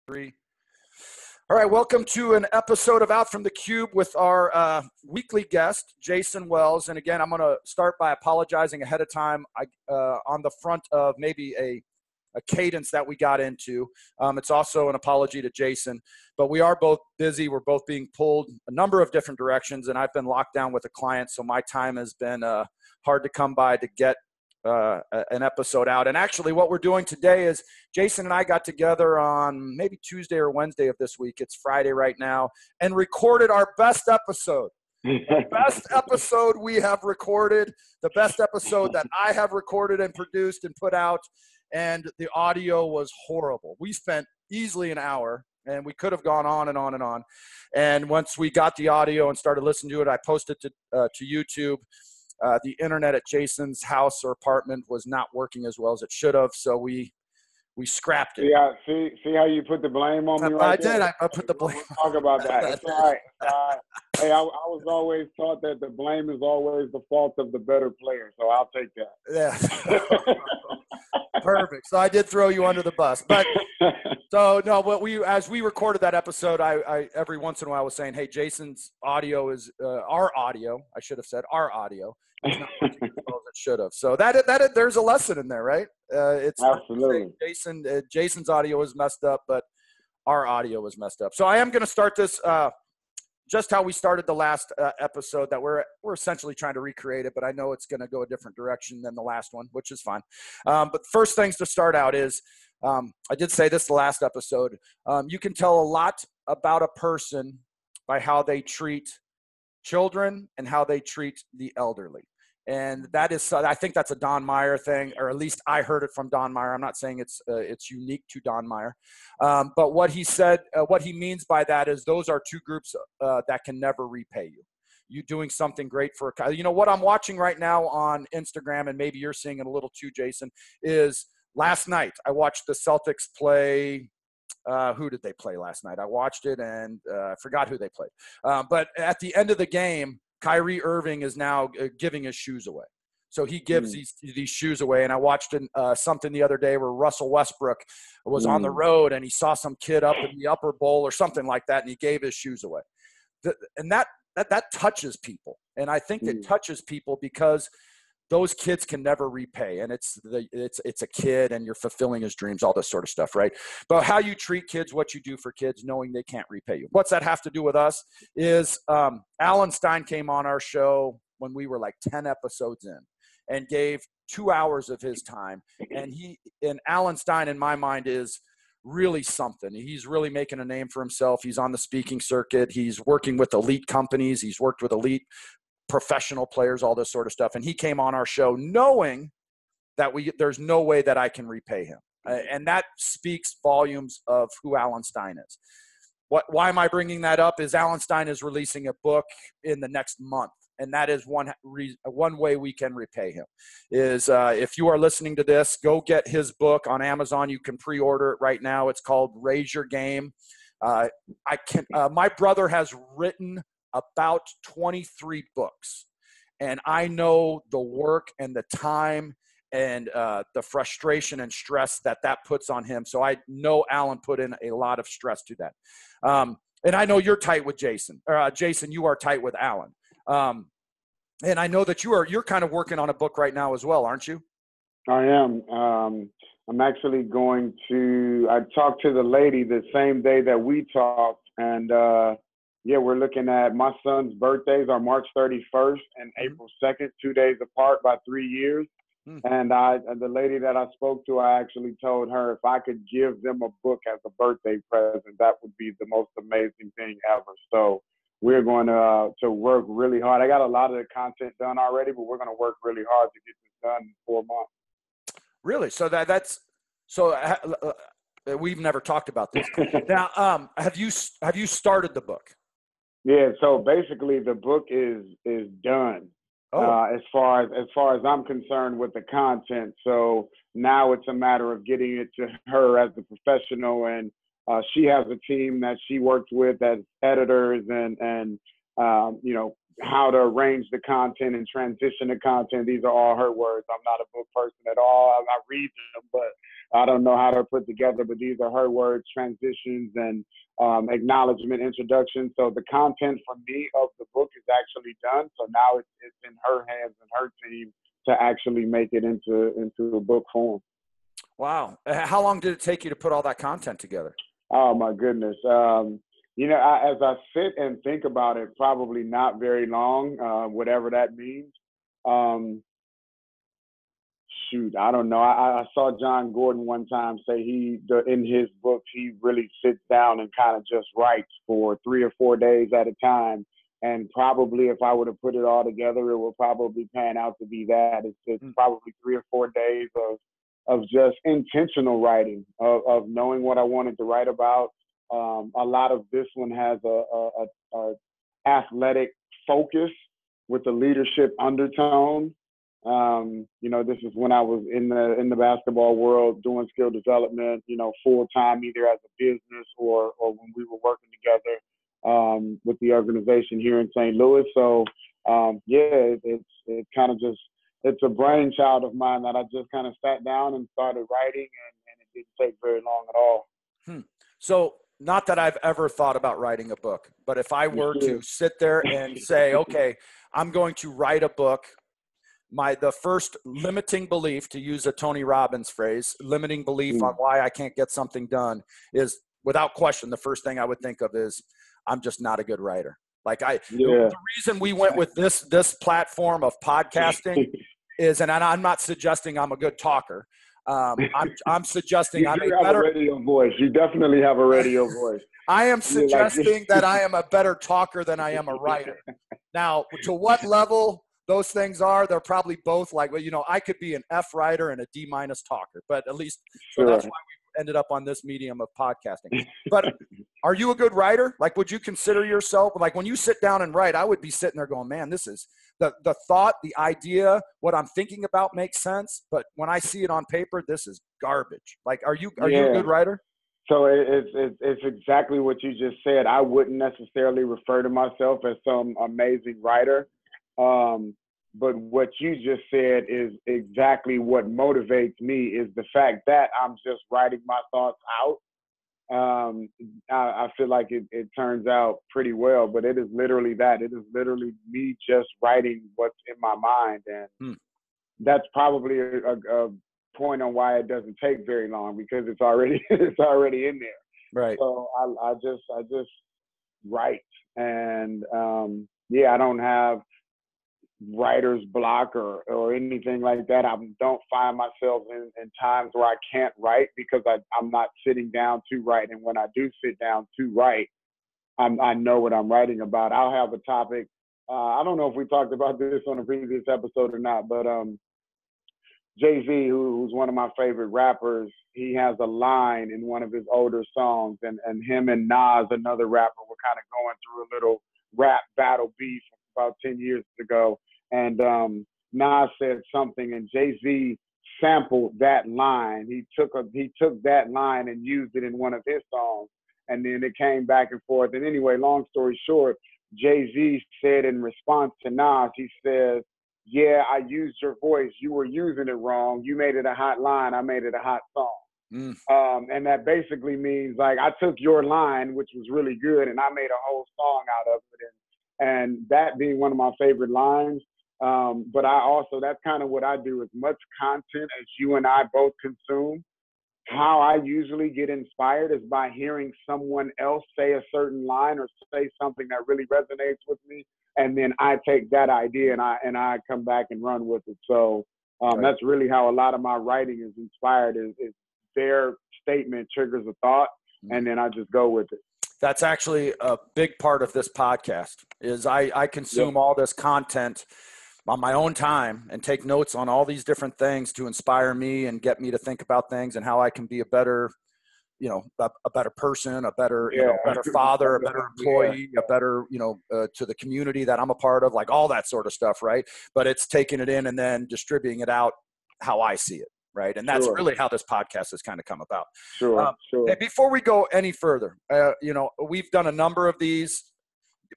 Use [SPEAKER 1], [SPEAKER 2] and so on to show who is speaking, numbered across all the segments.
[SPEAKER 1] Three. All right, welcome to an episode of Out from the Cube with our weekly guest, Jayson Wells. And again, I'm going to start by apologizing ahead of time on the front of maybe a cadence that we got into. It's also an apology to Jayson, but we are both busy. We're both being pulled a number of different directions, and I've been locked down with a client, so my time has been hard to come by to get an episode out. And actually what we're doing today is Jayson and I got together on maybe Tuesday or Wednesday of this week. It's Friday right now, and recorded our best episode. The best episode we have recorded, the best episode that I have recorded and produced and put out. And the audio was horrible. We spent easily an hour, and we could have gone on and on and on. And once we got the audio and started listening to it, I posted to YouTube. The internet at Jayson's house or apartment was not working as well as it should have, so we scrapped it.
[SPEAKER 2] Yeah, see how you put the blame on me right there?
[SPEAKER 1] I did. I put the blame.
[SPEAKER 2] We'll talk about that. It's all right. Hey, I was always taught that the blame is always the fault of the better player, so I'll take that.
[SPEAKER 1] Yeah. Perfect. So I did throw you under the bus, but so no. As we recorded that episode, I every once in a while was saying, "Hey, Jayson's audio is our audio." I should have said our audio. It's not working as well as it should have. So that there's a lesson in there, right? It's
[SPEAKER 2] absolutely.
[SPEAKER 1] Jayson's audio is messed up, but our audio was messed up. So I am going to start this just how we started the last episode, that we're essentially trying to recreate it, but I know it's going to go a different direction than the last one, which is fine. But first things to start out is, I did say this the last episode, you can tell a lot about a person by how they treat children and how they treat the elderly. And that is, I think that's a Don Meyer thing, or at least I heard it from Don Meyer. I'm not saying it's unique to Don Meyer. But what he said, what he means by that is those are two groups that can never repay you. You doing something great for what I'm watching right now on Instagram, and maybe you're seeing it a little too, Jayson, is last night I watched the Celtics play. Who did they play last night? I watched it and I forgot who they played. But at the end of the game, Kyrie Irving is now giving his shoes away. So he gives these shoes away. And I watched something the other day where Russell Westbrook was on the road and he saw some kid up in the upper bowl or something like that, and he gave his shoes away. And that touches people. And I think it touches people because those kids can never repay. And it's a kid and you're fulfilling his dreams, all this sort of stuff, right? But how you treat kids, what you do for kids, knowing they can't repay you. What's that have to do with us is Alan Stein came on our show when we were like 10 episodes in and gave 2 hours of his time. And Alan Stein, in my mind, is really something. He's really making a name for himself. He's on the speaking circuit. He's working with elite companies. He's worked with elite professional players, all this sort of stuff. And he came on our show knowing that there's no way that I can repay him. And that speaks volumes of who Alan Stein is. Why am I bringing that up is Alan Stein is releasing a book in the next month. And that is one way we can repay him is if you are listening to this, go get his book on Amazon. You can pre-order it right now. It's called Raise Your Game. My brother has written about 23 books, and I know the work and the time and the frustration and stress that puts on him. So I know Alan put in a lot of stress to that. And I know you're tight with Jayson. Jayson, you are tight with Alan. And I know that you're kind of working on a book right now as well, aren't you?
[SPEAKER 2] I am. I'm actually I talked to the lady the same day that we talked, and yeah, we're looking at my son's birthdays are March 31st and April 2nd, 2 days apart by 3 years. And the lady that I spoke to, I actually told her if I could give them a book as a birthday present, that would be the most amazing thing ever. So we're going to work really hard. I got a lot of the content done already, but we're going to work really hard to get this done in 4 months.
[SPEAKER 1] Really? So we've never talked about this. Now, have you started the book?
[SPEAKER 2] Yeah, so basically the book is done as far as I'm concerned with the content. So now it's a matter of getting it to her as the professional, and she has a team that she works with as editors and how to arrange the content and transition the content. These are all her words. I'm not a book person at all. I read them, but I don't know how they're put together, but these are her words, transitions and acknowledgement, introduction. So the content for me of the book is actually done. So now it's in her hands and her team to actually make it into a book form.
[SPEAKER 1] Wow. How long did it take you to put all that content together?
[SPEAKER 2] Oh my goodness. As I sit and think about it, probably not very long, whatever that means. I don't know. I saw John Gordon one time say in his books, he really sits down and kind of just writes for 3 or 4 days at a time. And probably if I were to put it all together, it will probably pan out to be that. It's probably 3 or 4 days of just intentional writing, of knowing what I wanted to write about. A lot of this one has a athletic focus with the leadership undertone. This is when I was in the basketball world doing skill development, full time, either as a business or when we were working together with the organization here in St. Louis. So it's kind of just, it's a brainchild of mine that I just kind of sat down and started writing, and it didn't take very long at all.
[SPEAKER 1] So not that I've ever thought about writing a book, but if I were to sit there and say, okay, I'm going to write a book, the first limiting belief, to use a Tony Robbins phrase, limiting belief on why I can't get something done is, without question, the first thing I would think of is I'm just not a good writer. The reason we went with this platform of podcasting is, and I'm not suggesting I'm a good talker. I'm suggesting I'm a better
[SPEAKER 2] radio voice. You definitely have a radio voice.
[SPEAKER 1] I am suggesting that I am a better talker than I am a writer. Now, to what level those things are, they're probably both I could be an F writer and a D- talker, but at least so that's why we ended up on this medium of podcasting. But are you a good writer? Would you consider yourself, when you sit down and write, I would be sitting there going, man, this is the thought, the idea, what I'm thinking about makes sense. But when I see it on paper, this is garbage. Are you a good writer?
[SPEAKER 2] So it's exactly what you just said. I wouldn't necessarily refer to myself as some amazing writer. But what you just said is exactly what motivates me, is the fact that I'm just writing my thoughts out. I feel like it turns out pretty well, but it is literally that. It is literally me just writing what's in my mind. And that's probably a point on why it doesn't take very long, because it's already in there.
[SPEAKER 1] Right.
[SPEAKER 2] So I just write, and I don't have writer's block or anything like that. I don't find myself in times where I can't write because I'm not sitting down to write. And when I do sit down to write, I know what I'm writing about. I'll have a topic. I don't know if we talked about this on a previous episode or not, but Jay-Z, who's one of my favorite rappers, he has a line in one of his older songs, and him and Nas, another rapper, were kind of going through a little rap battle beef about 10 years ago. And Nas said something, and Jay-Z sampled that line. He took that line and used it in one of his songs, and then it came back and forth. And anyway, long story short, Jay-Z said in response to Nas, he says, "Yeah, I used your voice. You were using it wrong. You made it a hot line. I made it a hot song." And that basically means I took your line, which was really good, and I made a whole song out of it. And that being one of my favorite lines. But that's kind of what I do. As much content as you and I both consume, how I usually get inspired is by hearing someone else say a certain line or say something that really resonates with me. And then I take that idea and I come back and run with it. So that's really how a lot of my writing is inspired, is their statement triggers a thought, and then I just go with it.
[SPEAKER 1] That's actually a big part of this podcast, is I consume all this content on my own time and take notes on all these different things to inspire me and get me to think about things and how I can be a better, a better person, a better, better father, a better employee, a better, to the community that I'm a part of, all that sort of stuff. Right. But it's taking it in and then distributing it out how I see it. Right. And that's really how this podcast has kind of come about.
[SPEAKER 2] Sure.
[SPEAKER 1] Hey, before we go any further, we've done a number of these.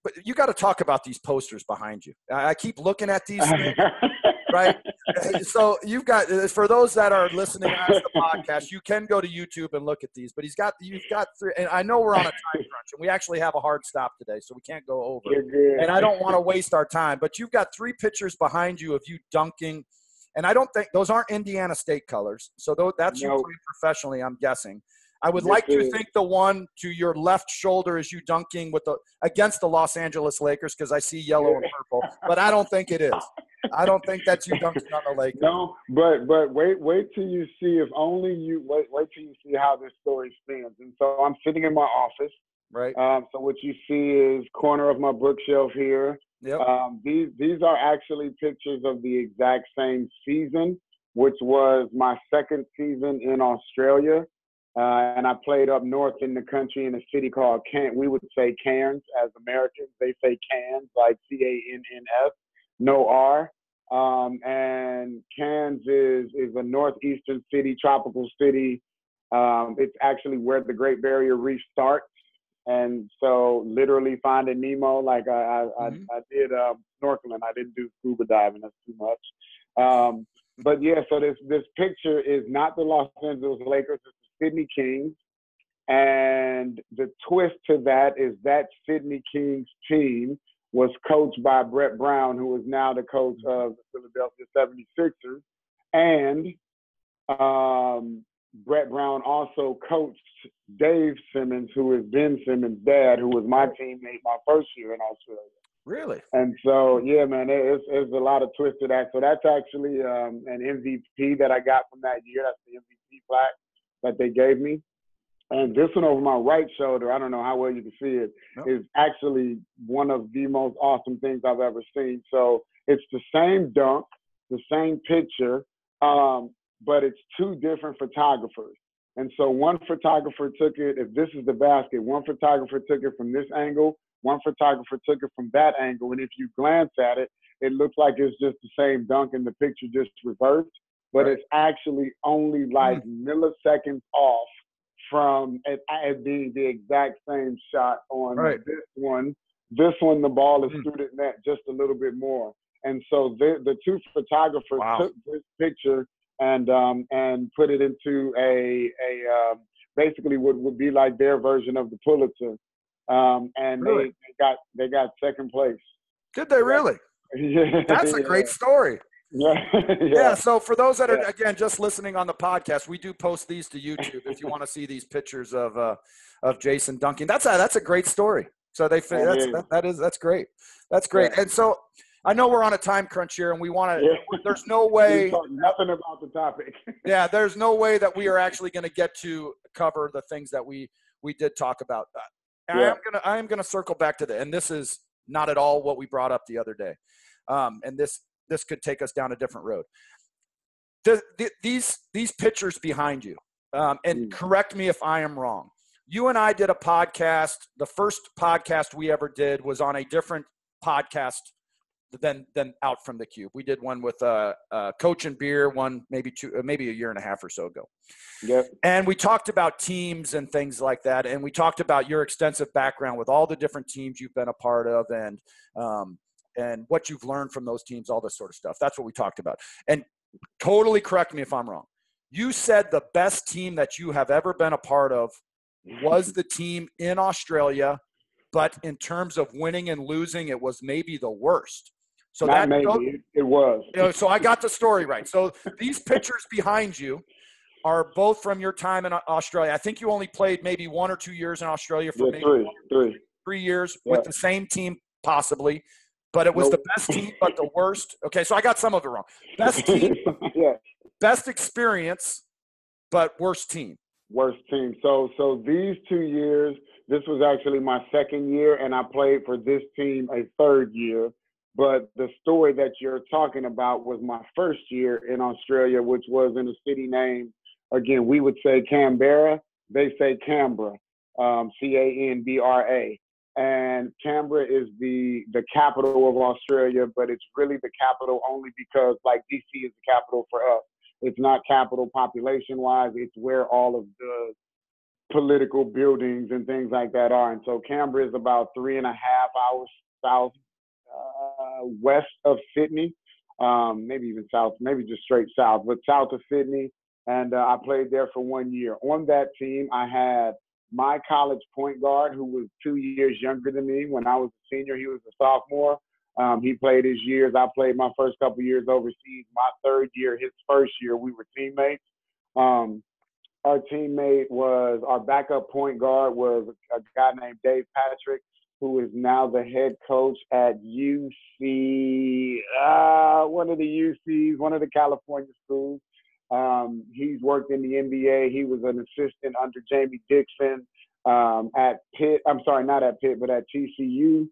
[SPEAKER 1] but you got to talk about these posters behind you. I keep looking at these things, right? So you've got, for those that are listening on the podcast, you can go to YouTube and look at these, but you've got three, and I know we're on a time crunch and we actually have a hard stop today, so we can't go over. And I don't want to waste our time, but you've got three pictures behind you of you dunking. And I don't think those aren't Indiana State colors. So that's you playing professionally, I'm guessing. I would like to think the one to your left shoulder is you dunking against the Los Angeles Lakers, because I see yellow and purple, but I don't think it is. I don't think that's you dunking on the Lakers.
[SPEAKER 2] No, but wait till you see, if only you wait till you see how this story stands. And so I'm sitting in my office.
[SPEAKER 1] Right.
[SPEAKER 2] So what you see is corner of my bookshelf here.
[SPEAKER 1] Yep.
[SPEAKER 2] These are actually pictures of the exact same season, which was my second season in Australia. And I played up north in the country in a city called we would say Cairns as Americans. They say Cairns, like Canns, no R. And Cairns is a northeastern city, tropical city. It's actually where the Great Barrier Reef starts. And so literally Finding Nemo, like I did snorkeling. I didn't do scuba diving. That's too much. But yeah, so this picture is not the Los Angeles Lakers. It's the Sydney Kings. And the twist to that is that Sydney Kings team was coached by Brett Brown, who is now the coach of the Philadelphia 76ers. And Brett Brown also coached Dave Simmons, who is Ben Simmons' dad, who was my teammate my first year in Australia.
[SPEAKER 1] Really?
[SPEAKER 2] And so, yeah, man, there's a lot of twist to that. So that's actually an MVP that I got from that year. That's the MVP plaque that they gave me. And this one over my right shoulder, I don't know how well you can see it, is actually one of the most awesome things I've ever seen. So it's the same dunk, the same picture, but it's two different photographers. And so one photographer took it, if this is the basket, one photographer took it from this angle, one photographer took it from that angle. And if you glance at it, it looks like it's just the same dunk and the picture just reversed, but it's actually only like milliseconds off from it being the exact same shot on this one. This one, the ball is through the net just a little bit more. And so the two photographers took this picture and put it into a basically what would be like their version of the Pulitzer. And they got second place.
[SPEAKER 1] Did they really?
[SPEAKER 2] Yeah.
[SPEAKER 1] That's a great story.
[SPEAKER 2] Yeah.
[SPEAKER 1] So for those that are, again, just listening on the podcast, we do post these to YouTube if you want to see these pictures of Jayson dunking. That's a great story. So that's great. That's great.
[SPEAKER 2] Yeah.
[SPEAKER 1] And so I know we're on a time crunch here, and we want to. There's no way.
[SPEAKER 2] We talk nothing about the topic.
[SPEAKER 1] There's no way that we are actually going to get to cover the things that we did talk about. I am gonna circle back to and this is not at all what we brought up the other day, and this could take us down a different road. These pictures behind you, and correct me if I am wrong. You and I did a podcast. The first podcast we ever did was on a different podcast than Out from the Cube. We did one with Coach and Beer, maybe a year and a half or so ago.
[SPEAKER 2] Yep.
[SPEAKER 1] And we talked about teams and things like that, and we talked about your extensive background with all the different teams you've been a part of, and what you've learned from those teams, all this sort of stuff. That's what we talked about. And totally correct me if I'm wrong. You said the best team that you have ever been a part of was the team in Australia, but in terms of winning and losing, it was maybe the worst. So
[SPEAKER 2] it was.
[SPEAKER 1] So I got the story right. So these pictures behind you are both from your time in Australia. I think you only played maybe 1 or 2 years in Australia for maybe 3 years with the same team, possibly. But it was the best team, but the worst. Okay, so I got some of it wrong. Best team, best experience, but worst team.
[SPEAKER 2] Worst team. So these 2 years, this was actually my second year, and I played for this team a third year. But the story that you're talking about was my first year in Australia, which was in a city named, again, we would say Canberra. They say Canberra, Canbra. And Canberra is the capital of Australia, but it's really the capital only because, like, DC is the capital for us. It's not capital population-wise. It's where all of political buildings and things like that are. And so Canberra is about 3.5 hours south west of Sydney, maybe even south, maybe just straight south, but south of Sydney. And I played there for 1 year. On that team, I had my college point guard, who was 2 years younger than me. When I was a senior, he was a sophomore. He played his years. I played my first couple years overseas. My third year, his first year, we were teammates. Our teammate was, our backup point guard was a guy named Dave Patrick, who is now the head coach at UC, one of the UCs, one of the California schools. He's worked in the NBA. He was an assistant under Jamie Dixon at Pitt. I'm sorry, not at Pitt, but at TCU.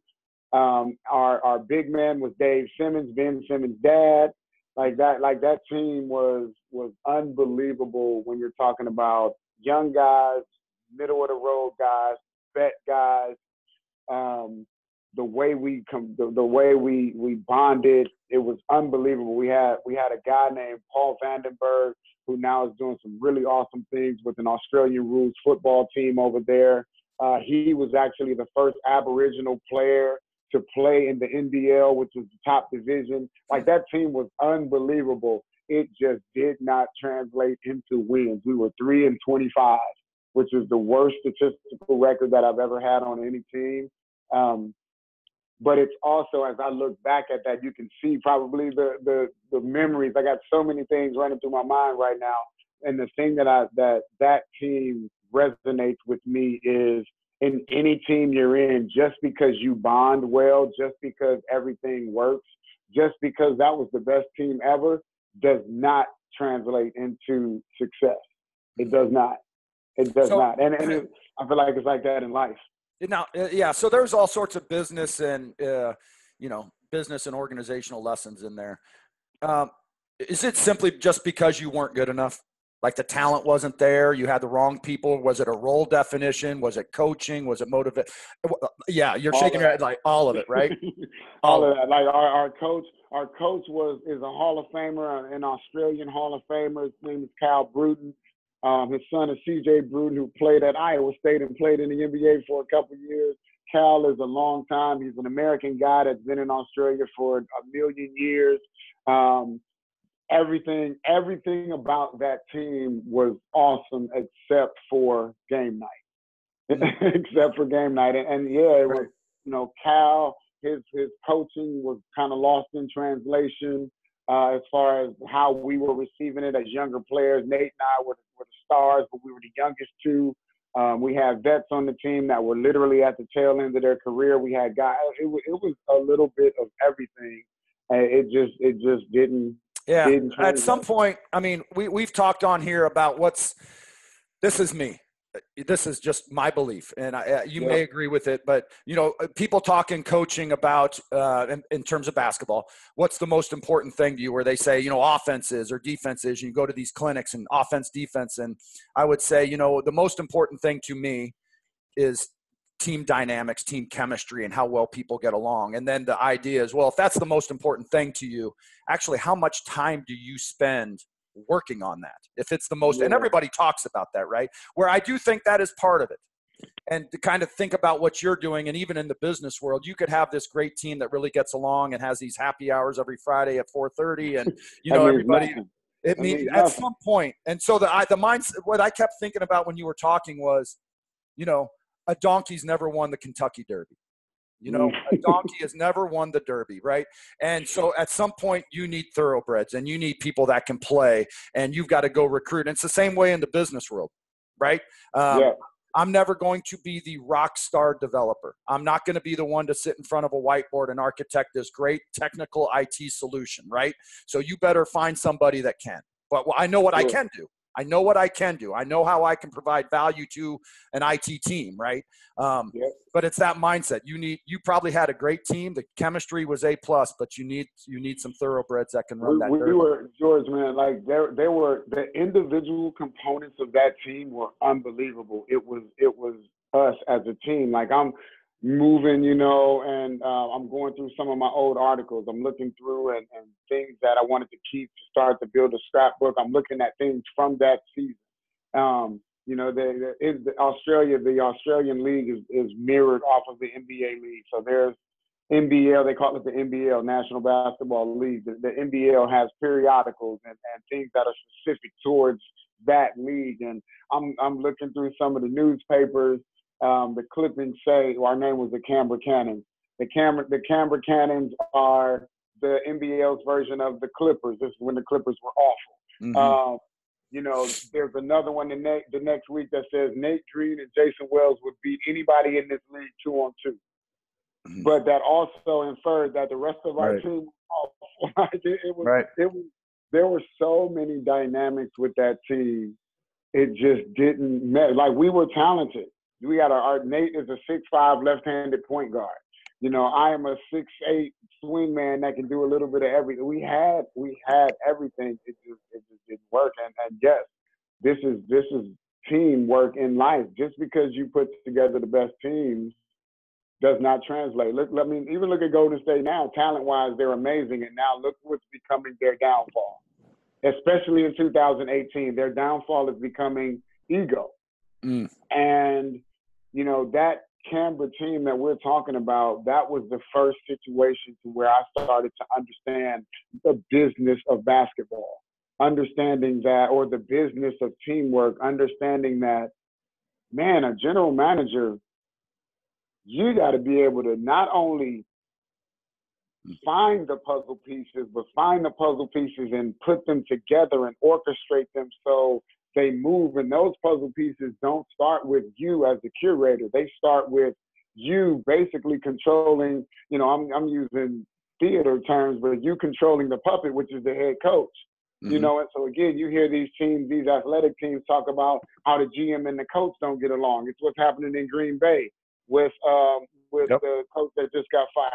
[SPEAKER 2] Our big man was Dave Simmons, Ben Simmons' dad. Like that team was unbelievable when you're talking about young guys, middle of the road guys, vet guys. The way we bonded, it was unbelievable. We had a guy named Paul Vandenberg, who now is doing some really awesome things with an Australian rules football team over there. He was actually the first Aboriginal player to play in the NBL, which was the top division. Like, that team was unbelievable. It just did not translate into wins. We were 3-25, which is the worst statistical record that I've ever had on any team. But it's also, as I look back at that, you can see probably the memories. I got so many things running through my mind right now. And the thing that team resonates with me is, in any team you're in, just because you bond well, just because everything works, just because that was the best team ever, does not translate into success. It does not. It does not. And I feel like it's like that in life.
[SPEAKER 1] Now, yeah. So there's all sorts of business and business and organizational lessons in there. Is it simply just because you weren't good enough? Like, the talent wasn't there, you had the wrong people? Was it a role definition? Was it coaching? Was it motivate? Yeah, you're all shaking your head, like, all of it, right?
[SPEAKER 2] all of that. Like, our coach is a Hall of Famer, an Australian Hall of Famer. His name is Cal Bruton. His son is CJ Bruton, who played at Iowa State and played in the NBA for a couple of years. Cal is a long time. He's an American guy that's been in Australia for 1,000,000 years. Everything about that team was awesome except for game night. Except for game night. And yeah, it was, Cal, his coaching was kind of lost in translation as far as how we were receiving it as younger players. Nate and I were the stars, but we were the youngest two. We had vets on the team that were literally at the tail end of their career. We had guys. It was a little bit of everything. It just didn't.
[SPEAKER 1] Yeah, at some point, I mean, we've talked on here about this is me. This is just my belief, and you may agree with it, but, people talking coaching about, in terms of basketball, what's the most important thing to you, where they say, offenses or defenses, and you go to these clinics and offense, defense. And I would say, the most important thing to me is team dynamics, team chemistry, and how well people get along. And then the idea is, well, if that's the most important thing to you, actually, how much time do you spend working on that? If it's the most, and everybody talks about that, right? Where I do think that is part of it. And to kind of think about what you're doing, and even in the business world, you could have this great team that really gets along and has these happy hours every Friday at 4:30, and everybody. It means at some point. And so the mindset, what I kept thinking about when you were talking was, a donkey's never won the Kentucky Derby. A donkey has never won the Derby, right? And so at some point you need thoroughbreds, and you need people that can play, and you've got to go recruit. And it's the same way in the business world, right? I'm never going to be the rock star developer. I'm not going to be the one to sit in front of a whiteboard and architect this great technical IT solution, right? So you better find somebody that can. But I know what I can do. I know what I can do. I know how I can provide value to an IT team, right? But it's that mindset. You probably had a great team. The chemistry was A+, but you need some thoroughbreds that can run that.
[SPEAKER 2] We were, George, man, like they were, the individual components of that team were unbelievable. It was us as a team. Like, I'm moving, and I'm going through some of my old articles. I'm looking through and things that I wanted to keep to start to build a scrapbook. I'm looking at things from that season. You know, the Australian league is mirrored off of the NBA league. So there's NBL, they call it the NBL, National Basketball League. The NBL has periodicals and things that are specific towards that league. And I'm looking through some of the newspapers. The clippings say, our name was the Canberra Cannons. The Canberra Cannons are the NBL's version of the Clippers. This is when the Clippers were awful.
[SPEAKER 1] Mm-hmm.
[SPEAKER 2] You know, there's another one the next week that says Nate Green and Jayson Wells would beat anybody in this league 2-on-2.
[SPEAKER 1] Mm-hmm.
[SPEAKER 2] But that also inferred that the rest of our team was awful. There were so many dynamics with that team. It just didn't matter. Like, we were talented. We got our Nate is a 6'5" left-handed point guard. You know, I am a 6'8" swing man that can do a little bit of everything. We had everything. It just didn't work. And yes, this is teamwork in life. Just because you put together the best teams does not translate. Even look at Golden State now. Talent-wise, they're amazing. And now look what's becoming their downfall. Especially in 2018, their downfall is becoming ego.
[SPEAKER 1] Mm.
[SPEAKER 2] And, you know, that Canberra team that we're talking about, that was the first situation to where I started to understand the business of basketball, understanding that, or the business of teamwork, understanding that, man, a general manager, you got to be able to not only find the puzzle pieces, but find the puzzle pieces and put them together and orchestrate them so they move. And those puzzle pieces don't start with you as the curator. They start with you basically controlling, you know, I'm using theater terms, but you controlling the puppet, which is the head coach. Mm-hmm. You know, and so again, you hear these teams, these athletic teams talk about how the GM and the coach don't get along. It's what's happening in Green Bay with the coach that just got fired.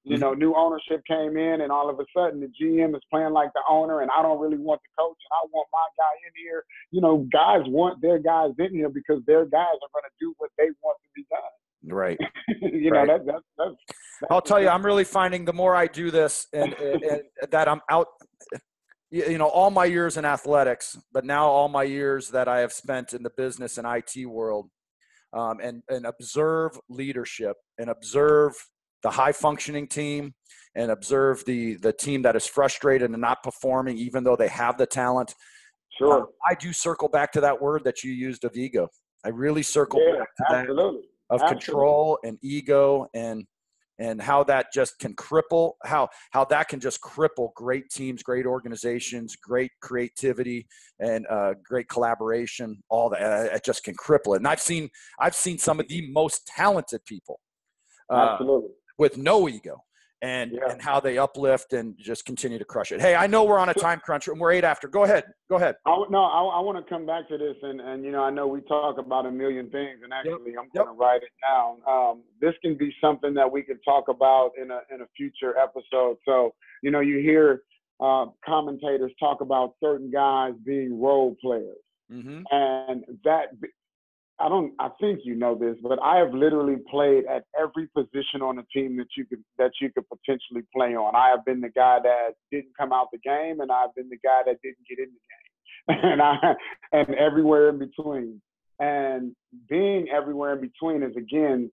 [SPEAKER 2] You know, new ownership came in, and all of a sudden the GM is playing like the owner, and I don't really want the coach, and I want my guy in here. You know, guys want their guys in here because their guys are going to do what they want to be done.
[SPEAKER 1] Right.
[SPEAKER 2] You know, that's
[SPEAKER 1] I'll tell you, I'm really finding the more I do this and that I'm out, you know, all my years in athletics, but now all my years that I have spent in the business and IT world, and observe leadership and observe the high-functioning team and observe the team that is frustrated and not performing even though they have the talent.
[SPEAKER 2] Sure.
[SPEAKER 1] I do circle back to that word that you used of ego. I really circle back to that of control and ego and how that just can cripple, how that can just cripple great teams, great organizations, great creativity, and great collaboration. All that it just can cripple it. And I've seen some of the most talented people with no ego and how they uplift and just continue to crush it. Hey, I know we're on a time crunch and we're 8 after. Go ahead. I want to come back to this. And, you know, I know we talk about a million things, and actually I'm going to write it down. This can be something that we can talk about in a future episode. So, you know, you hear commentators talk about certain guys being role players. Mm-hmm. And that – I think you know this, but I have literally played at every position on a team that you could potentially play on. I have been the guy that didn't come out the game, and I've been the guy that didn't get in the game, and everywhere in between. And being everywhere in between is again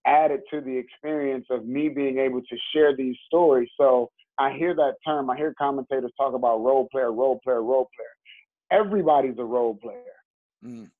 [SPEAKER 1] added to the experience of me being able to share these stories. So I hear that term. I hear commentators talk about role player. Everybody's a role player. Mm.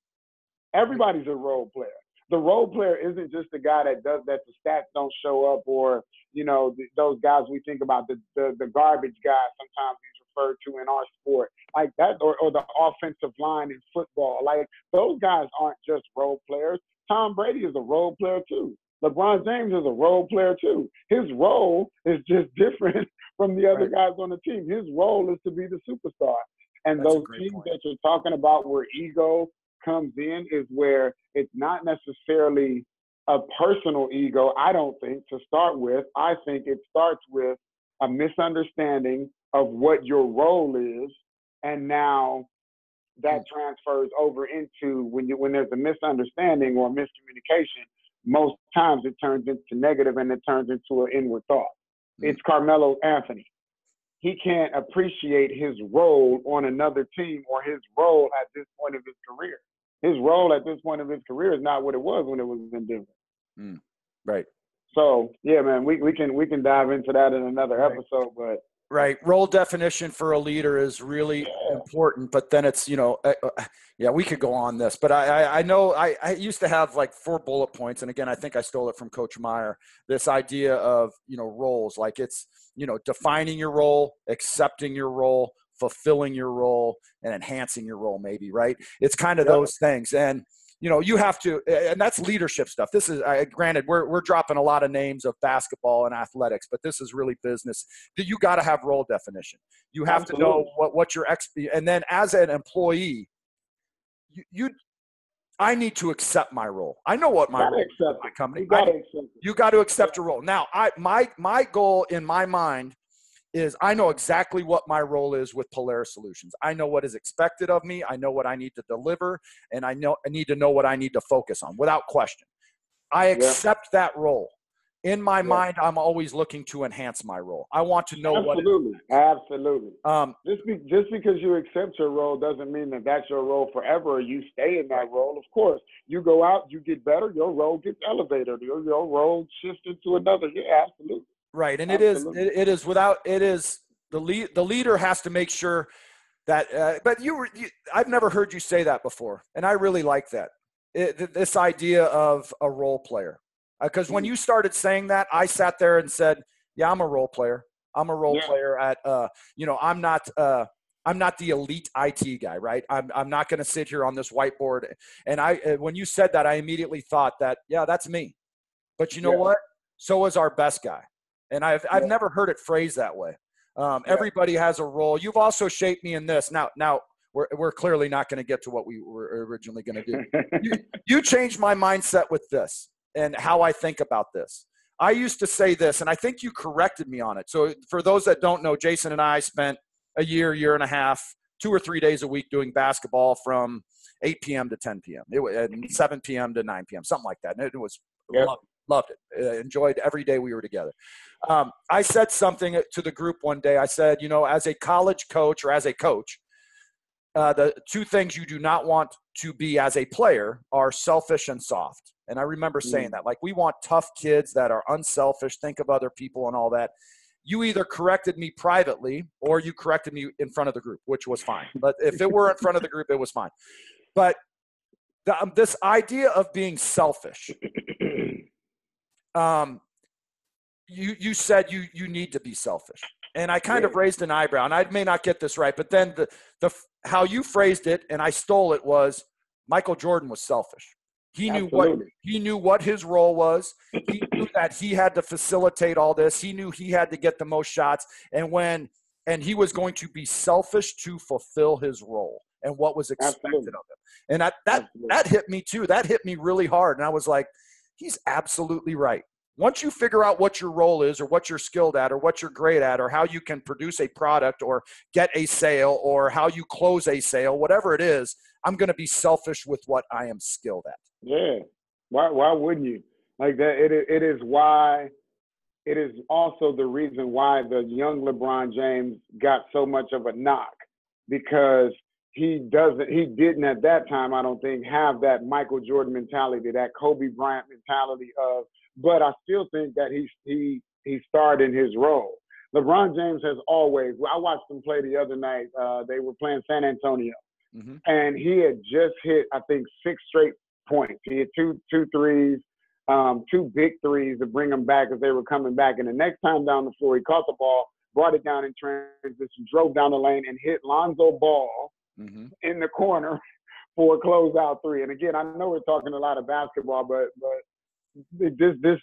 [SPEAKER 1] Everybody's a role player. The role player isn't just the guy that does that the stats don't show up, or, you know, those guys we think about, the garbage guy sometimes he's referred to in our sport, like that, or the offensive line in football. Like, those guys aren't just role players. Tom Brady is a role player too. LeBron James is a role player too. His role is just different from the other guys on the team. His role is to be the superstar. And those teams that you're talking about where ego comes in is where it's not necessarily a personal ego, I don't think, to start with. I think it starts with a misunderstanding of what your role is, and now that transfers over into when there's a misunderstanding or miscommunication, most times it turns into negative and it turns into an inward thought. It's Carmelo Anthony. He can't appreciate his role on another team or his role at this point of his career.
[SPEAKER 2] his role at this point of his career is not what it was when it was in Denver.
[SPEAKER 1] Right.
[SPEAKER 2] So yeah, man, we can dive into that in another episode, but.
[SPEAKER 1] Right. Role definition for a leader is really important, but then it's, yeah, we could go on this, but I know I used to have like 4 bullet points. And again, I think I stole it from Coach Meyer, this idea of, roles, like it's, defining your role, accepting your role, fulfilling your role, and enhancing your role, maybe, right? It's kind of those things. And, you have to, and that's leadership stuff. This is, granted, we're dropping a lot of names of basketball and athletics, but this is really business. You got to have role definition. You have to know what your and then as an employee, I need to accept my role. I know what my role is in my company. You got to accept your role. Now, my goal in my mind is I know exactly what my role is with Polaris Solutions. I know what is expected of me. I know what I need to deliver, and I need to know what I need to focus on without question. I accept that role. In my mind, I'm always looking to enhance my role. I want to know
[SPEAKER 2] Absolutely. Just because you accept your role doesn't mean that that's your role forever, or you stay in that role. Of course, you go out, you get better, your role gets elevated, your role shifts into another. Yeah, absolutely.
[SPEAKER 1] Right, and it is the leader has to make sure that. But I've never heard you say that before, and I really like that. This idea of a role player, because when you started saying that, I sat there and said, "Yeah, I'm a role player. I'm a role player at I'm not the elite IT guy, right? I'm not going to sit here on this whiteboard." And when you said that, I immediately thought that, yeah, that's me. But you know what? So is our best guy. And I've never heard it phrased that way. Everybody has a role. You've also shaped me in this. Now we're clearly not going to get to what we were originally going to do. You changed my mindset with this and how I think about this. I used to say this, and I think you corrected me on it. So for those that don't know, Jayson and I spent a year and a half, 2 or 3 days a week doing basketball from 8 p.m. to 10 p.m. And 7 p.m. to 9 p.m., something like that. And it was loved it. Enjoyed every day we were together. I said something to the group one day. I said, as a college coach or as a coach, the 2 things you do not want to be as a player are selfish and soft. And I remember saying that, like, we want tough kids that are unselfish, think of other people and all that. You either corrected me privately or you corrected me in front of the group, which was fine. But if it were in front of the group, it was fine. But this idea of being selfish, you said you need to be selfish. And I kind of raised an eyebrow, and I may not get this right, but then the how you phrased it, and I stole it, was Michael Jordan was selfish. He knew what his role was. He knew that he had to facilitate all this. He knew he had to get the most shots, and he was going to be selfish to fulfill his role and what was expected of him. And that hit me too. That hit me really hard, and I was like, he's absolutely right. Once you figure out what your role is or what you're skilled at or what you're great at or how you can produce a product or get a sale or how you close a sale, whatever it is, I'm going to be selfish with what I am skilled at.
[SPEAKER 2] Yeah. Why wouldn't you? Like that, it is why – it is also the reason why the young LeBron James got so much of a knock, because he didn't at that time, I don't think, have that Michael Jordan mentality, that Kobe Bryant mentality of – but I still think that he starred in his role. LeBron James has always – I watched him play the other night. They were playing San Antonio. Mm-hmm. And he had just hit, I think, 6 straight points. He had two threes, 2 big threes to bring them back as they were coming back. And the next time down the floor, he caught the ball, brought it down in transition, drove down the lane, and hit Lonzo Ball in the corner for a closeout 3. And again, I know we're talking a lot of basketball, but this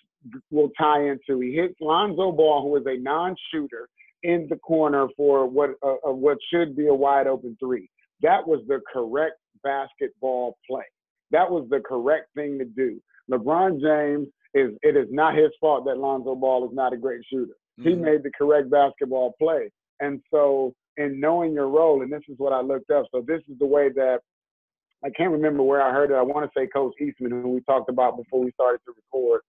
[SPEAKER 2] will tie into, he hits Lonzo Ball, who is a non-shooter, in the corner for what should be a wide open 3. That was the correct basketball play. That was the correct thing to do. LeBron James, it is not his fault that Lonzo Ball is not a great shooter. Mm-hmm. He made the correct basketball play. And so in knowing your role, and this is what I looked up, so this is the way that, I can't remember where I heard it. I want to say Coach Eastman, who we talked about before we started to record,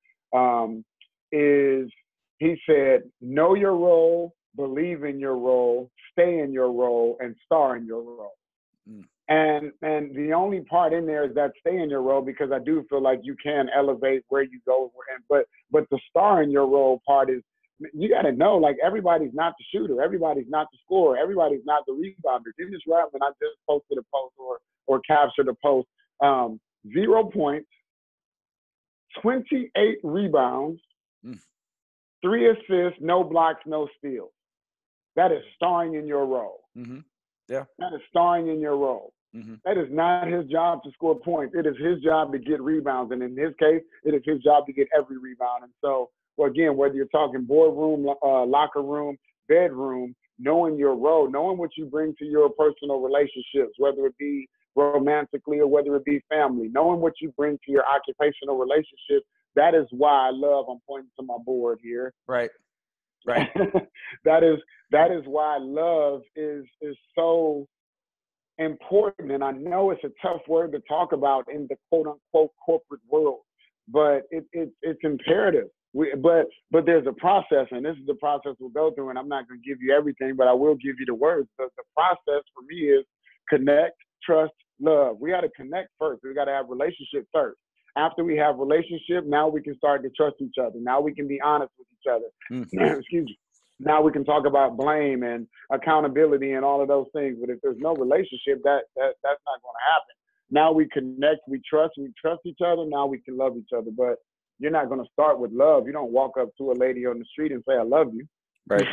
[SPEAKER 2] is he said, know your role, believe in your role, stay in your role, and star in your role. And the only part in there is that stay in your role, because I do feel like you can elevate where you go. But the star in your role part is, you got to know, like, everybody's not the shooter, everybody's not the scorer, everybody's not the rebounder. Dennis Rodman, I just posted a post or captured a post. 0 points, 28 rebounds, 3 assists, no blocks, no steals. That is starring in your role.
[SPEAKER 1] Mm-hmm. Yeah.
[SPEAKER 2] That is starring in your role. Mm-hmm. That is not his job to score points. It is his job to get rebounds. And in his case, it is his job to get every rebound. And so, well, again, whether you're talking boardroom, locker room, bedroom, knowing your role, knowing what you bring to your personal relationships, whether it be romantically or whether it be family, knowing what you bring to your occupational relationship, that is why I love, I'm pointing to my board here.
[SPEAKER 1] Right.
[SPEAKER 2] that is why love is so important. And I know it's a tough word to talk about in the quote unquote corporate world, but it's imperative. But there's a process, and this is the process we'll go through. And I'm not going to give you everything, but I will give you the words. The process for me is connect, trust, love. We got to connect first. We got to have relationship first. After we have relationship, now we can start to trust each other. Now we can be honest with each other. Excuse me. Now we can talk about blame and accountability and all of those things. But if there's no relationship, that's not going to happen. Now we connect, we trust each other. Now we can love each other. But you're not going to start with love. You don't walk up to a lady on the street and say, I love you.
[SPEAKER 1] Right.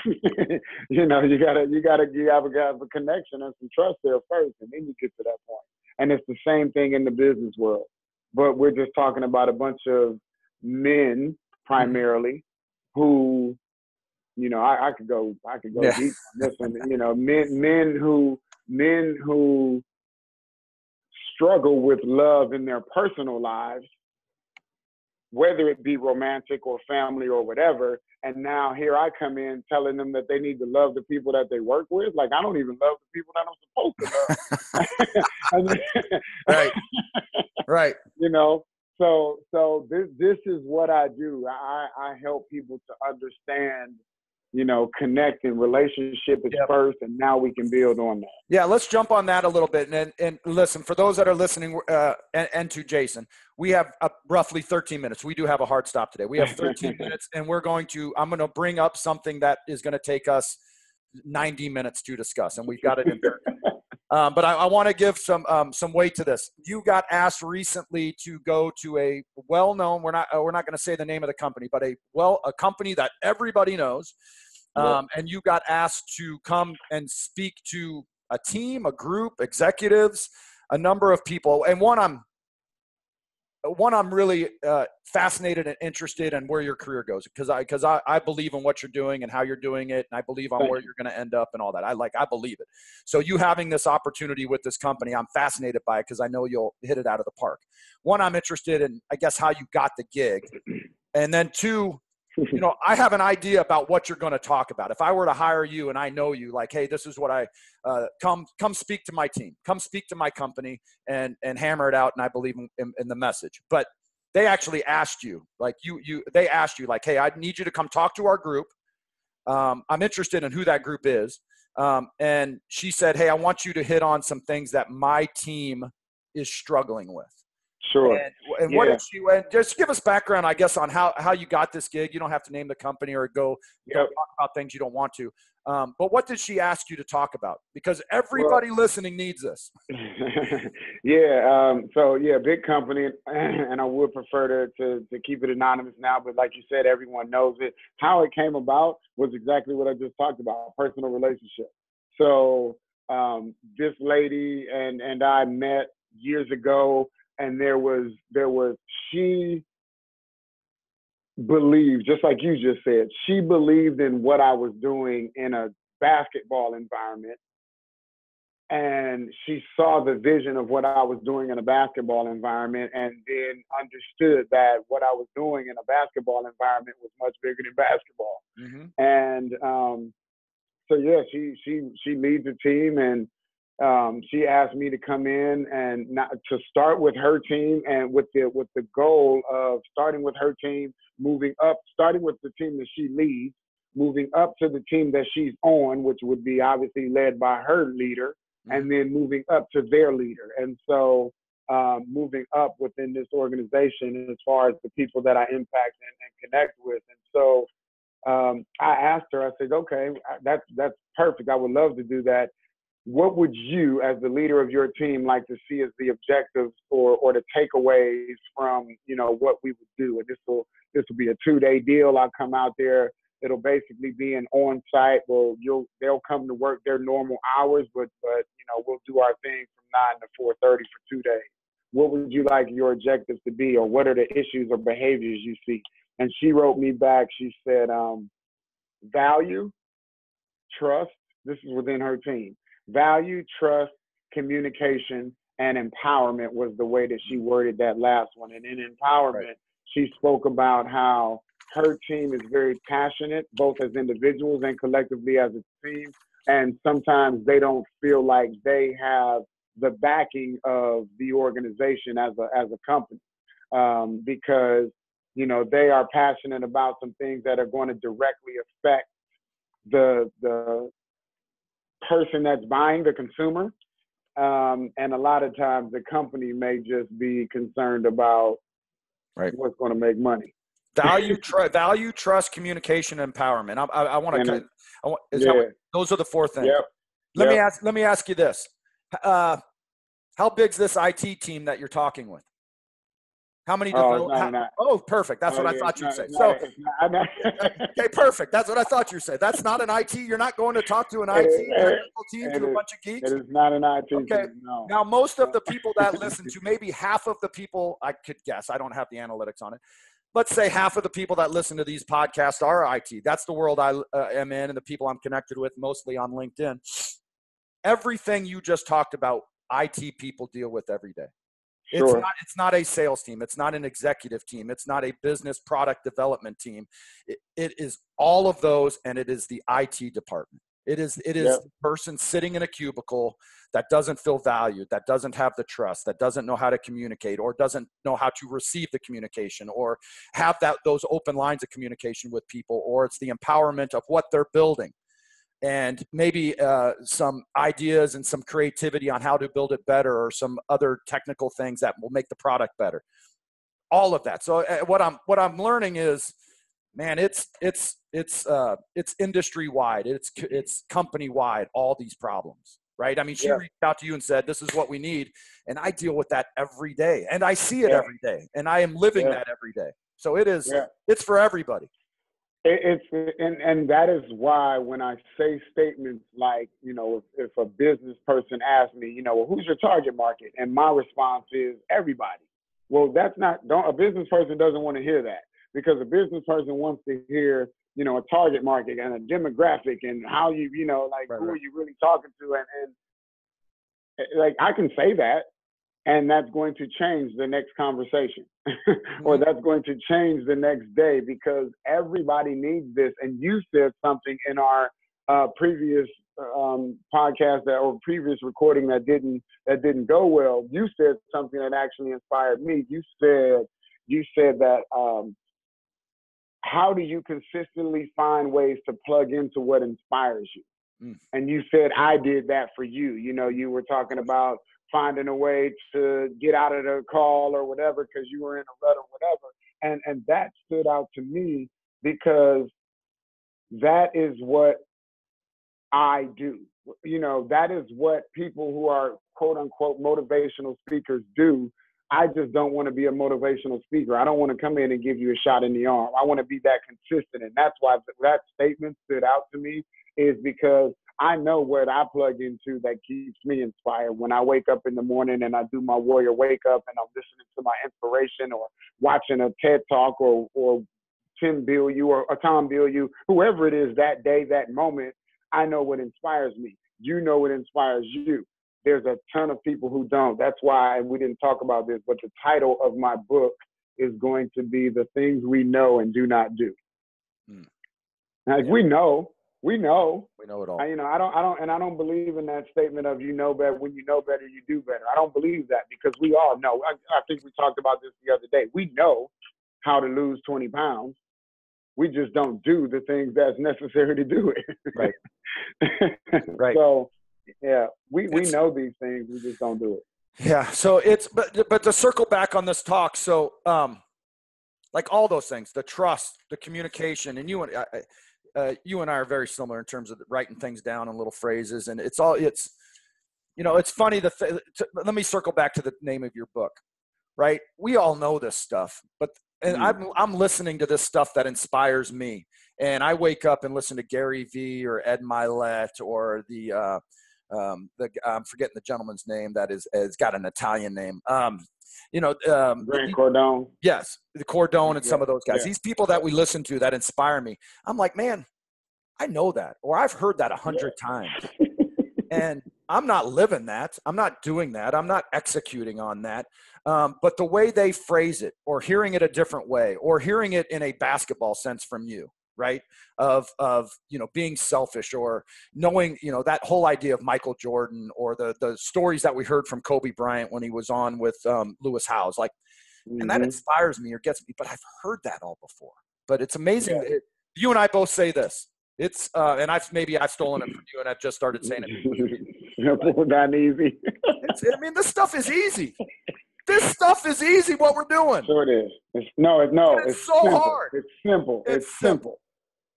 [SPEAKER 2] You know, you gotta have a connection and some trust there first, and then you get to that point. And it's the same thing in the business world. But we're just talking about a bunch of men primarily who, you know, I could go deep on this one. You know, men who struggle with love in their personal lives, whether it be romantic or family or whatever. And now here I come in telling them that they need to love the people that they work with. Like, I don't even love the people that I'm supposed to love. Right. You know, so this is what I do. I help people to understand, you know, connect, and relationship is first, and now we can build on that.
[SPEAKER 1] Yeah, let's jump on that a little bit. And listen, for those that are listening and to Jayson, we have roughly 13 minutes. We do have a hard stop today. We have 13 minutes, and I'm going to bring up something that is going to take us 90 minutes to discuss, and we've got it in there. But I want to give some weight to this. You got asked recently to go to a well-known, we're not going to say the name of the company, but a company that everybody knows. And you got asked to come and speak to a team, a group, executives, a number of people. And one I'm really fascinated and interested in where your career goes, because I believe in what you're doing and how you're doing it, and I believe on where you're going to end up and all that. I believe it. So you having this opportunity with this company, I'm fascinated by it because I know you'll hit it out of the park. One, I'm interested in, I guess, how you got the gig, and then two, you know, I have an idea about what you're going to talk about. If I were to hire you and I know you, like, hey, this is what I come speak to my team, come speak to my company, and hammer it out. And I believe in the message. But they actually asked you, like they asked you, like, hey, I need you to come talk to our group. I'm interested in who that group is. And she said, hey, I want you to hit on some things that my team is struggling with.
[SPEAKER 2] Sure.
[SPEAKER 1] And what did she? And just give us background, I guess, on how you got this gig. You don't have to name the company or go talk about things you don't want to. But what did she ask you to talk about? Because everybody listening needs this.
[SPEAKER 2] Big company, and I would prefer to keep it anonymous now. But like you said, everyone knows it. How it came about was exactly what I just talked about: personal relationship. So this lady and I met years ago. And she believed, just like you just said, she believed in what I was doing in a basketball environment. And she saw the vision of what I was doing in a basketball environment, and then understood that what I was doing in a basketball environment was much bigger than basketball. Mm-hmm. And she leads the team, and she asked me to come in and to start with her team, and with the goal of starting with her team, moving up, starting with the team that she leads, moving up to the team that she's on, which would be obviously led by her leader, and then moving up to their leader. And so moving up within this organization as far as the people that I impact and connect with. And so I asked her, I said, okay, that's perfect. I would love to do that. What would you, as the leader of your team, like to see as the objectives or the takeaways from, what we would do? And this will be a 2-day deal. I'll come out there. It'll basically be an on-site. Well, they'll come to work their normal hours, but we'll do our thing from 9 to 4:30 for 2 days. What would you like your objectives to be, or what are the issues or behaviors you see? And she wrote me back. She said, value, trust. This is within her team. Value, trust, communication, and empowerment was the way that she worded that last one. And in empowerment, she spoke about how her team is very passionate, both as individuals and collectively as a team. And sometimes they don't feel like they have the backing of the organization as a company, because, they are passionate about some things that are going to directly affect the person that's buying, the consumer. And a lot of times the company may just be concerned about what's going to make money.
[SPEAKER 1] Value, trust, communication, empowerment. I want to. Those are the 4 things.
[SPEAKER 2] Yep.
[SPEAKER 1] Let me ask you this: how big's this IT team that you're talking with? How many developers? Oh, perfect. That's what I thought you'd say. Okay, perfect. That's what I thought you'd say. That's not an IT. You're not going to talk to an IT technical team to a bunch of geeks.
[SPEAKER 2] It is not an IT team. No.
[SPEAKER 1] Now, most of the people that listen to, maybe half of the people, I could guess, I don't have the analytics on it. Let's say half of the people that listen to these podcasts are IT. That's the world I am in, and the people I'm connected with, mostly on LinkedIn. Everything you just talked about, IT people deal with every day.
[SPEAKER 2] Sure.
[SPEAKER 1] It's not a sales team. It's not an executive team. It's not a business product development team. It is all of those, and it is the IT department. It is the person sitting in a cubicle that doesn't feel valued, that doesn't have the trust, that doesn't know how to communicate, or doesn't know how to receive the communication, or have those open lines of communication with people, or it's the empowerment of what they're building. And maybe some ideas and some creativity on how to build it better, or some other technical things that will make the product better. All of that. So what I'm learning is, man, it's industry wide, it's company wide. All these problems, right? I mean, she reached out to you and said, "This is what we need," and I deal with that every day, and I see it every day, and I am living that every day. So it's for everybody.
[SPEAKER 2] And that is why when I say statements like, if a business person asks me, who's your target market? And my response is everybody. Well, a business person doesn't want to hear that, because a business person wants to hear, a target market and a demographic and how who are you really talking to? And I can say that, and that's going to change the next conversation or that's going to change the next day, because everybody needs this. And you said something in our previous podcast or previous recording that didn't go well. You said something that actually inspired me. You said that how do you consistently find ways to plug into what inspires you? And you said, I did that for you. You were talking about finding a way to get out of the call or whatever because you were in a rut or whatever. And that stood out to me, because that is what I do. That is what people who are quote unquote motivational speakers do. I just don't want to be a motivational speaker. I don't want to come in and give you a shot in the arm. I want to be that consistent. And that's why that statement stood out to me, is because I know what I plug into that keeps me inspired. When I wake up in the morning and I do my warrior wake up and I'm listening to my inspiration, or watching a TED Talk or Tim Bilyeu or Tom Bilyeu, whoever it is that day, that moment, I know what inspires me. You know what inspires you. There's a ton of people who don't. That's why we didn't talk about this, but the title of my book is going to be The Things We Know and Do Not Do. We know it all. I don't believe in that statement of, better. When you know better, you do better. I don't believe that, because we all know. I think we talked about this the other day. We know how to lose 20 pounds. We just don't do the things that's necessary to do it.
[SPEAKER 1] Right. Right.
[SPEAKER 2] So Yeah, we know these things. We just don't do it.
[SPEAKER 1] Yeah. So but to circle back on this talk. So, like all those things, the trust, the communication, and you and I are very similar in terms of writing things down in little phrases. And it's funny. Let me circle back to the name of your book, right? We all know this stuff, and I'm listening to this stuff that inspires me. And I wake up and listen to Gary Vee or Ed Milet or I'm forgetting the gentleman's name that has got an Italian name.
[SPEAKER 2] Grant Cardone.
[SPEAKER 1] Yes, the Cardone and some of those guys. These people that we listen to that inspire me. I'm like, man, I know that, or I've heard that 100 times. And I'm not living that. I'm not doing that. I'm not executing on that. But the way they phrase it, or hearing it a different way, or hearing it in a basketball sense from you, right? Of being selfish, or knowing, that whole idea of Michael Jordan, or the stories that we heard from Kobe Bryant when he was on with Lewis Howes, like, and that inspires me or gets me. But I've heard that all before. But it's amazing. Yeah. You and I both say this. It's and I've stolen it from you, and I've just started saying it.
[SPEAKER 2] Simple, not easy.
[SPEAKER 1] This stuff is easy. This stuff is easy. What we're doing.
[SPEAKER 2] Sure it is. It's so
[SPEAKER 1] simple. Hard.
[SPEAKER 2] It's simple. It's simple.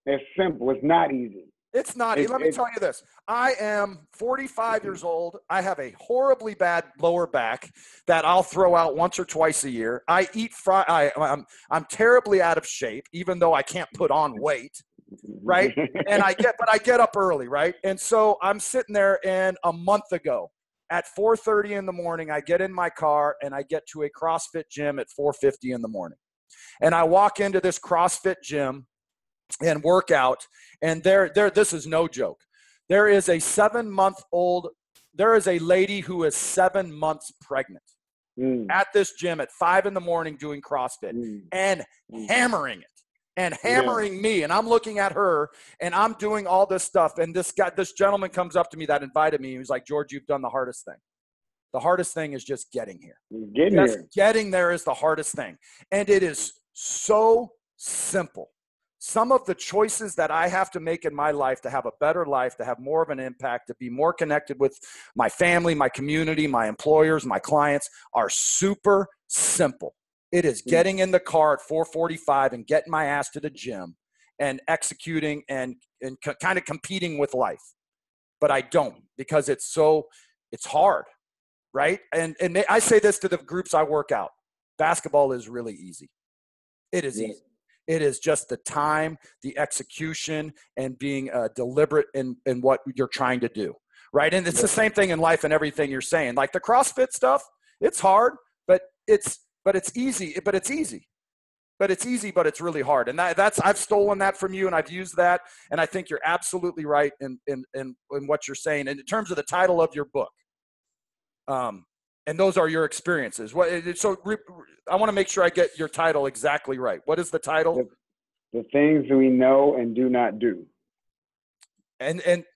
[SPEAKER 2] It's simple. It's not easy.
[SPEAKER 1] It's not. Let me tell you this. I am 45 years old. I have a horribly bad lower back that I'll throw out once or twice a year. I eat I'm terribly out of shape, even though I can't put on weight. Right. And I get up early. Right. And so I'm sitting there, and a month ago at 4:30 in the morning, I get in my car and I get to a CrossFit gym at 4:50 in the morning. And I walk into this CrossFit gym and work out. And this is no joke. There is a lady who is 7 months pregnant at this gym at 5 in the morning doing CrossFit and hammering it. And hammering me, and I'm looking at her, and I'm doing all this stuff. And this gentleman comes up to me that invited me. He was like, "George, you've done the hardest thing. The hardest thing is just getting here. Getting there is the hardest thing." And it is so simple. Some of the choices that I have to make in my life to have a better life, to have more of an impact, to be more connected with my family, my community, my employers, my clients, are super simple. It is getting in the car at 4:45 and getting my ass to the gym and executing and kind of competing with life. But I don't, because it's hard, right? And I say this to the groups I work out. Basketball is really easy. It is easy. It is just the time, the execution, and being deliberate in what you're trying to do, right? And it's the same thing in life and everything you're saying. Like the CrossFit stuff, it's hard, but it's easy. But it's really hard. And I've stolen that from you, and I've used that. And I think you're absolutely right in what you're saying. And in terms of the title of your book, and those are your experiences. I want to make sure I get your title exactly right. What is the title?
[SPEAKER 2] The things we know and do not do. And
[SPEAKER 1] just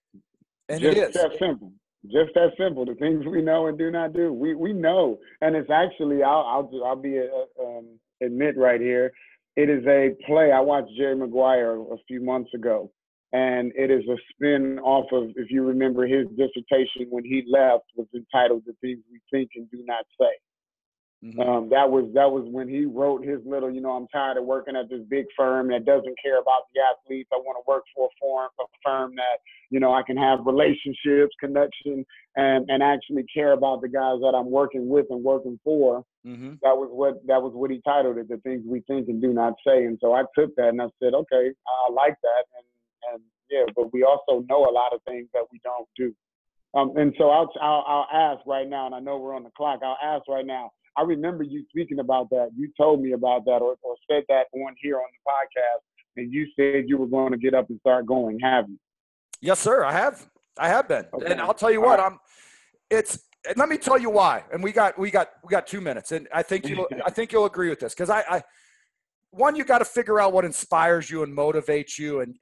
[SPEAKER 1] it is
[SPEAKER 2] that simple. Just that simple. The things we know and do not do. We know, and it's actually I'll admit right here. It is a play. I watched Jerry Maguire a few months ago, and it is a spin off of, if you remember, his dissertation when he left was entitled "The Things We Think and Do Not Say." Mm-hmm. That was when he wrote his little, I'm tired of working at this big firm that doesn't care about the athletes. I want to work for a firm that, I can have relationships, connection, and actually care about the guys that I'm working with and working for. Mm-hmm. That was what he titled it, "The Things We Think and Do Not Say." And so I took that and I said, okay, I like that. And yeah, but we also know a lot of things that we don't do. And so I'll ask right now, and I know we're on the clock. I'll ask right now. I remember you speaking about that. You told me about that or said that on here on the podcast, and you said you were going to get up and start going. Have you?
[SPEAKER 1] Yes, sir. I have been. Okay. And I'll tell you what, and let me tell you why. And we got 2 minutes, and I think you'll agree with this, because one, you got to figure out what inspires you and motivates you and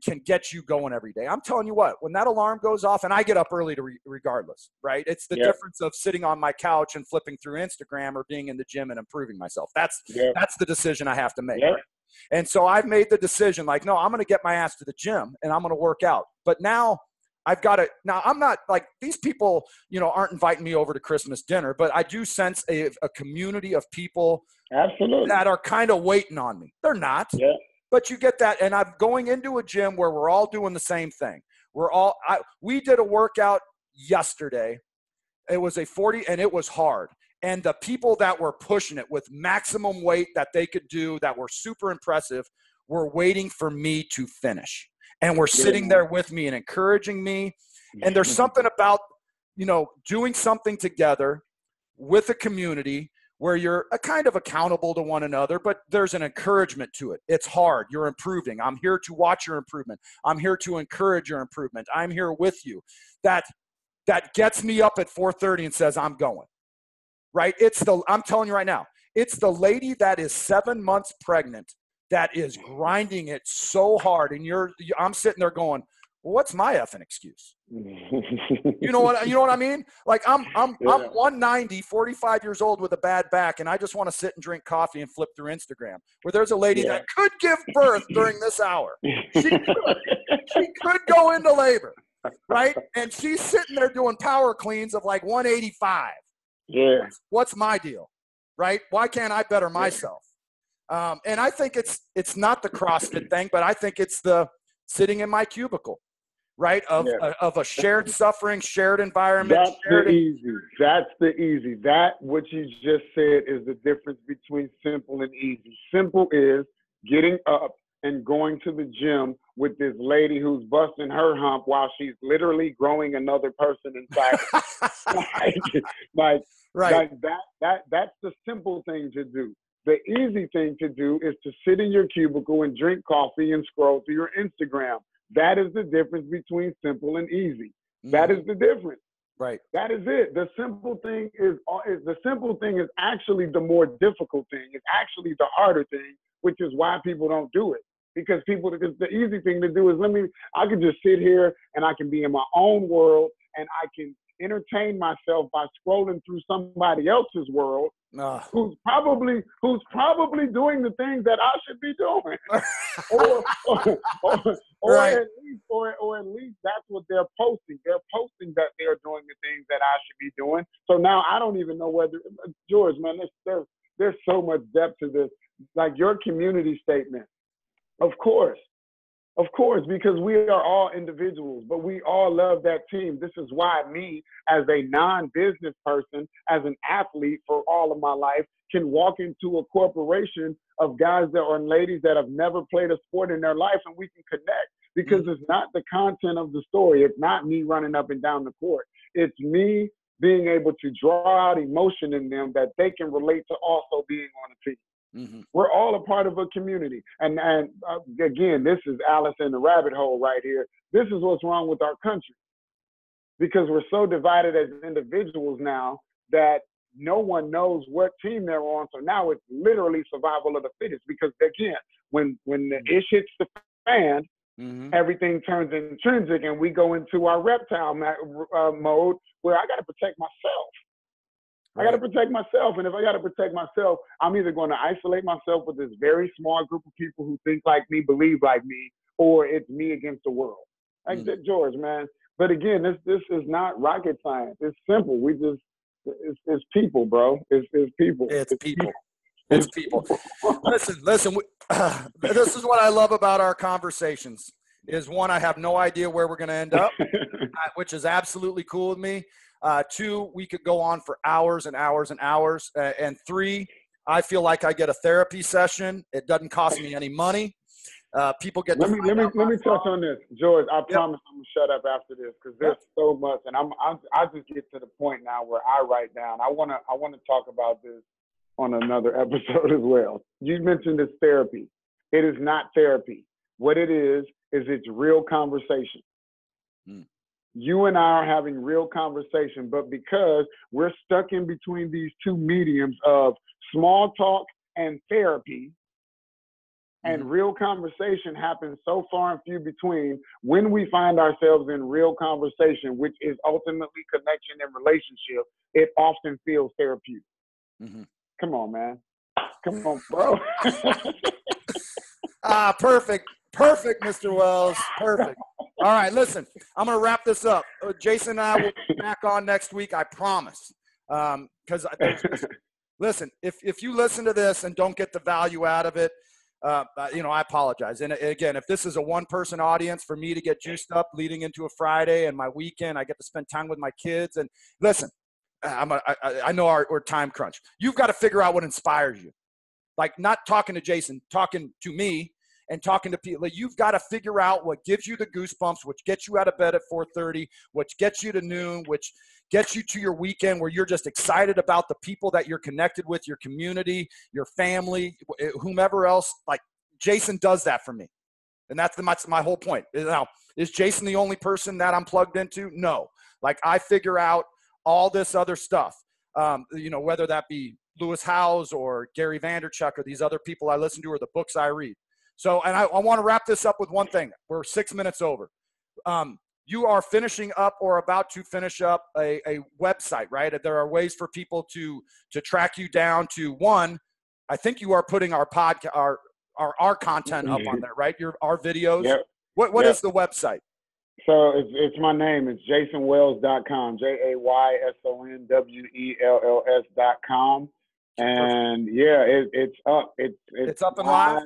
[SPEAKER 1] can get you going every day. I'm telling you what, when that alarm goes off, and I get up early regardless, right? It's the difference of sitting on my couch and flipping through Instagram or being in the gym and improving myself. That's the decision I have to make. Right? And so I've made the decision, like, no, I'm going to get my ass to the gym and I'm going to work out. But now I've got to, now I'm not like these people, aren't inviting me over to Christmas dinner, but I do sense a community of people
[SPEAKER 2] Absolutely.
[SPEAKER 1] that are kind of waiting on me. They're not,
[SPEAKER 2] Yeah.
[SPEAKER 1] but you get that. And I'm going into a gym where we're all doing the same thing. We did a workout yesterday. It was a 40 and it was hard. And the people that were pushing it with maximum weight that they could do that were super impressive were waiting for me to finish. And were sitting there with me and encouraging me. And there's something about, doing something together with a community where you're kind of accountable to one another, but there's an encouragement to it. It's hard. You're improving. I'm here to watch your improvement. I'm here to encourage your improvement. I'm here with you. That gets me up at 4:30 and says, I'm going. Right? I'm telling you right now, it's the lady that is 7 months pregnant that is grinding it so hard, and I'm sitting there going, well, what's my effing excuse? You know what I mean? Like I'm 190, 45 years old with a bad back, and I just want to sit and drink coffee and flip through Instagram. Where there's a lady that could give birth during this hour. She could go into labor, right? And she's sitting there doing power cleans of like 185.
[SPEAKER 2] Yeah.
[SPEAKER 1] What's my deal, right? Why can't I better myself? And I think it's not the CrossFit thing, but I think it's the sitting in my cubicle, right? Of a shared suffering, shared environment.
[SPEAKER 2] That's the easy. That, what you just said, is the difference between simple and easy. Simple is getting up and going to the gym with this lady who's busting her hump while she's literally growing another person inside. That's the simple thing to do. The easy thing to do is to sit in your cubicle and drink coffee and scroll through your Instagram. That is the difference between simple and easy. That is the difference.
[SPEAKER 1] Right.
[SPEAKER 2] That is it. The simple thing is actually the more difficult thing. It's actually the harder thing, which is why people don't do it. Because the easy thing to do is I can just sit here and I can be in my own world and I can entertain myself by scrolling through somebody else's world who's probably doing the things that I should be doing, or at least that's what they're posting. They're posting that they're doing the things that I should be doing. So now I don't even know whether George, man, there's so much depth to this. Like your community statement, of course, because we are all individuals, but we all love that team. This is why me, as a non-business person, as an athlete for all of my life, can walk into a corporation of guys and ladies that have never played a sport in their life, and we can connect because it's not the content of the story. It's not me running up and down the court. It's me being able to draw out emotion in them that they can relate to also being on a team. Mm-hmm. We're all a part of a community. And again, this is Alice in the rabbit hole right here. This is what's wrong with our country. Because we're so divided as individuals now that no one knows what team they're on. So now it's literally survival of the fittest. Because again, when the ish hits the fan, everything turns intrinsic and we go into our reptile mode where I got to protect myself. I got to protect myself. And if I got to protect myself, I'm either going to isolate myself with this very small group of people who think like me, believe like me, or it's me against the world. Like George, man. But again, this is not rocket science. It's simple. It's people, bro. It's people.
[SPEAKER 1] It's people. It's people. Listen. This is what I love about our conversations is one, I have no idea where we're going to end up, which is absolutely cool with me. 2, we could go on for hours and hours and hours. And 3, I feel like I get a therapy session. It doesn't cost me any money. People get.
[SPEAKER 2] Let me touch on this, George. I promise I'm gonna shut up after this because there's so much, and I just get to the point now where I write down. I wanna talk about this on another episode as well. You mentioned this therapy. It is not therapy. What it is it's real conversation. You and I are having real conversation, but because we're stuck in between these two mediums of small talk and therapy, and real conversation happens so far and few between, when we find ourselves in real conversation, which is ultimately connection and relationship, it often feels therapeutic. Come on, man. Come on, bro.
[SPEAKER 1] Perfect, Mr. Wells. Perfect. All right, listen, I'm going to wrap this up. Jayson and I will be back on next week, I promise. Because listen, if you listen to this and don't get the value out of it, I apologize. And again, if this is a one-person audience, for me to get juiced up leading into a Friday and my weekend, I get to spend time with my kids. And listen, I know we're time crunch. You've got to figure out what inspires you. Like, not talking to Jayson, talking to me and talking to people. Like, you've got to figure out what gives you the goosebumps, which gets you out of bed at 4:30, which gets you to noon, which gets you to your weekend where you're just excited about the people that you're connected with, your community, your family, whomever else. Like, Jayson does that for me. And that's my whole point. Now, is Jayson the only person that I'm plugged into? No. Like, I figure out all this other stuff, whether that be Lewis Howes or Gary Vaynerchuk or these other people I listen to or the books I read. So, and I want to wrap this up with one thing. We're 6 minutes over. You are finishing up or about to finish up a website, right? There are ways for people to track you down to one. I think you are putting our podcast, our content up on there, right? Our videos.
[SPEAKER 2] Yep.
[SPEAKER 1] What is the website?
[SPEAKER 2] So it's my name. It's JaysonWells.com. JaysonWells.com. And yeah, it's up. It's
[SPEAKER 1] up and live.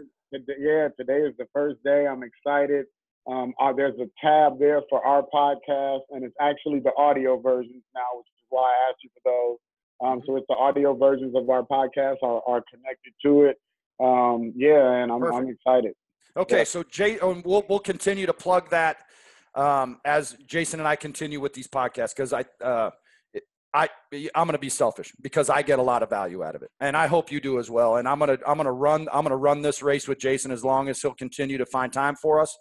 [SPEAKER 2] Yeah, today is the first day. I'm excited. There's a tab there for our podcast, and it's actually the audio versions now, which is why I asked you for those. So it's the audio versions of our podcast are connected to it. And I'm excited.
[SPEAKER 1] Okay,
[SPEAKER 2] yeah.
[SPEAKER 1] So we'll continue to plug that as Jayson and I continue with these podcasts, because I'm going to be selfish because I get a lot of value out of it, and I hope you do as well. And I'm going to run this race with Jayson as long as he'll continue to find time for us,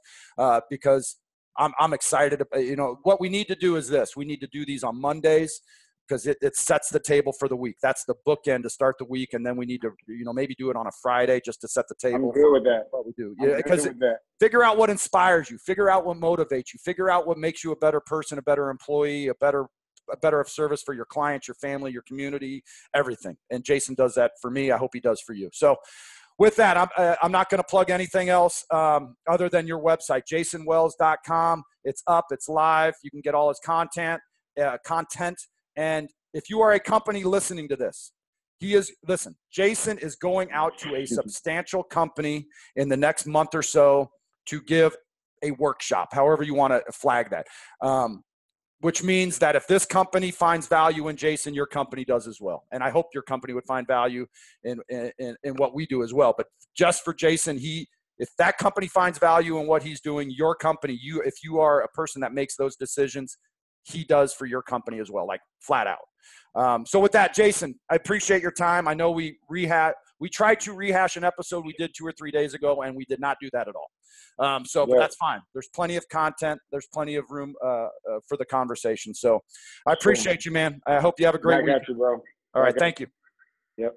[SPEAKER 1] because I'm excited. What we need to do is this: we need to do these on Mondays, because it sets the table for the week. That's the bookend to start the week, and then we need to maybe do it on a Friday just to set the table.
[SPEAKER 2] I'm good with that.
[SPEAKER 1] What we do, because figure out what inspires you, figure out what motivates you, figure out what makes you a better person, a better employee, a better of service for your clients, your family, your community, everything. And Jayson does that for me. I hope he does for you. So with that, I'm not going to plug anything else other than your website, JaysonWells.com. It's up, it's live. You can get all his content. And if you are a company listening to this, Jayson is going out to a substantial company in the next month or so to give a workshop, however you want to flag that. Which means that if this company finds value in Jayson, your company does as well. And I hope your company would find value in what we do as well. But just for Jayson, if that company finds value in what he's doing, your company, if you are a person that makes those decisions, he does for your company as well, like flat out. So with that, Jayson, I appreciate your time. I know we tried to rehash an episode we did 2 or 3 days ago, and we did not do that at all. But that's fine. There's plenty of content. There's plenty of room for the conversation. So I appreciate you, man. I hope you have a great week.
[SPEAKER 2] I got you, bro.
[SPEAKER 1] All right. Thank you.
[SPEAKER 2] Yep.